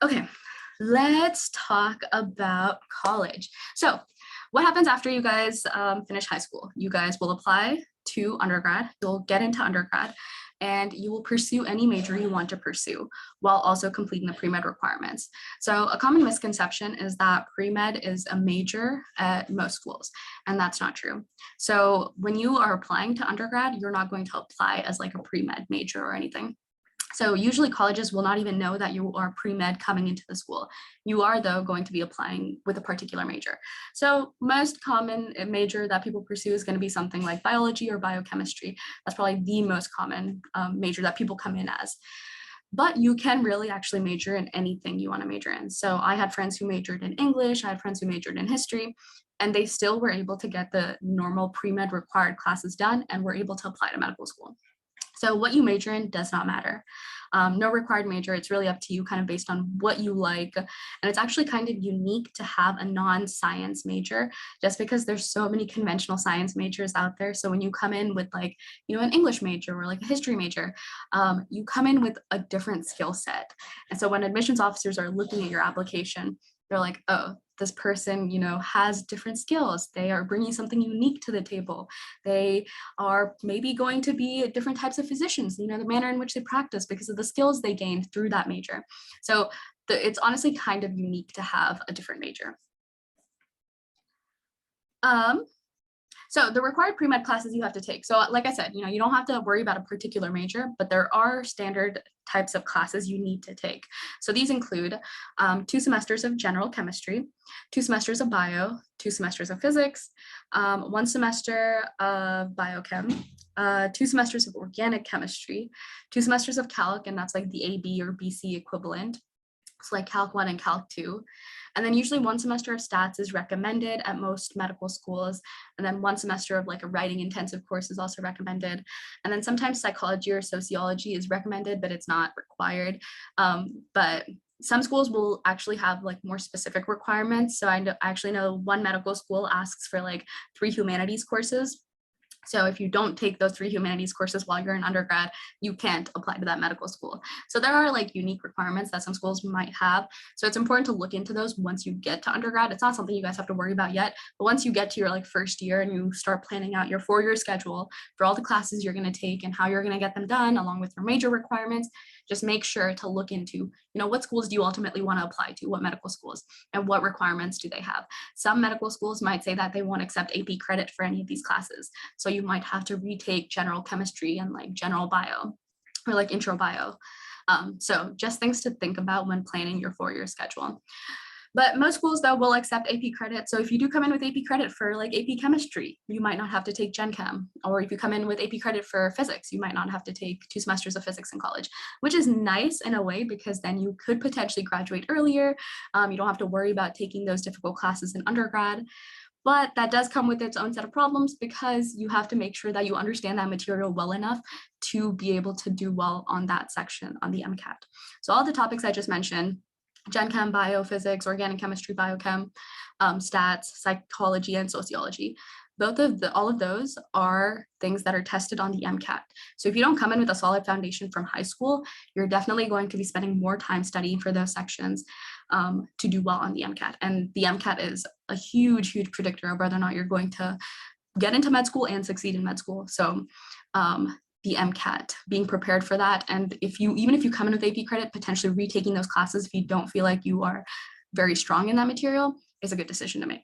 Okay, let's talk about college. So what happens after you guys finish high school? You guys will apply to undergrad, you'll get into undergrad, and you will pursue any major you want to pursue while also completing the pre-med requirements. So a common misconception is that pre-med is a major at most schools, and that's not true. So when you are applying to undergrad, you're not going to apply as like a pre-med major or anything. So usually colleges will not even know that you are pre-med coming into the school. You are, though, going to be applying with a particular major. So most common major that people pursue is going to be something like biology or biochemistry. That's probably the most common major that people come in as. But you can really actually major in anything you want to major in. So I had friends who majored in English, I had friends who majored in history, and they still were able to get the normal pre-med required classes done and were able to apply to medical school. So what you major in does not matter. No required major, it's really up to you kind of based on what you like. And it's actually kind of unique to have a non-science major just because there's so many conventional science majors out there. So when you come in with like, an English major or like a history major, you come in with a different skill set. And so when admissions officers are looking at your application, they're like, oh, this person, has different skills. They are bringing something unique to the table. They are maybe going to be different types of physicians, the manner in which they practice because of the skills they gained through that major. So it's honestly kind of unique to have a different major. So the required pre-med classes you have to take. So like I said, you don't have to worry about a particular major, but there are standard types of classes you need to take. So these include 2 semesters of general chemistry, 2 semesters of bio, 2 semesters of physics, 1 semester of biochem, 2 semesters of organic chemistry, 2 semesters of calc, and that's like the AB or BC equivalent. So like Calc 1 and Calc 2. And then usually 1 semester of stats is recommended at most medical schools. And then 1 semester of like a writing intensive course is also recommended. And then sometimes psychology or sociology is recommended, but it's not required. But some schools will actually have like more specific requirements. So I actually know one medical school asks for like 3 humanities courses. So if you don't take those 3 humanities courses while you're in undergrad, you can't apply to that medical school. So there are like unique requirements that some schools might have. So it's important to look into those once you get to undergrad. It's not something you guys have to worry about yet, but once you get to your like first year and you start planning out your 4-year schedule for all the classes you're going to take and how you're going to get them done along with your major requirements, just make sure to look into, what schools do you ultimately want to apply to, what medical schools, and what requirements do they have. Some medical schools might say that they won't accept AP credit for any of these classes. So you might have to retake general chemistry and like general bio or like intro bio. So just things to think about when planning your 4-year schedule. But most schools though will accept AP credit. So if you do come in with AP credit for like AP chemistry, you might not have to take Gen Chem. Or if you come in with AP credit for physics, you might not have to take 2 semesters of physics in college, which is nice in a way because then you could potentially graduate earlier. You don't have to worry about taking those difficult classes in undergrad. But that does come with its own set of problems because you have to make sure that you understand that material well enough to be able to do well on that section on the MCAT. So all the topics I just mentioned, Gen Chem, biophysics, organic chemistry, biochem, stats, psychology, and sociology. All of those are things that are tested on the MCAT. So if you don't come in with a solid foundation from high school, you're definitely going to be spending more time studying for those sections to do well on the MCAT. And the MCAT is a huge, huge predictor of whether or not you're going to get into med school and succeed in med school. So the MCAT, being prepared for that. And even if you come in with AP credit, potentially retaking those classes if you don't feel like you are very strong in that material is a good decision to make.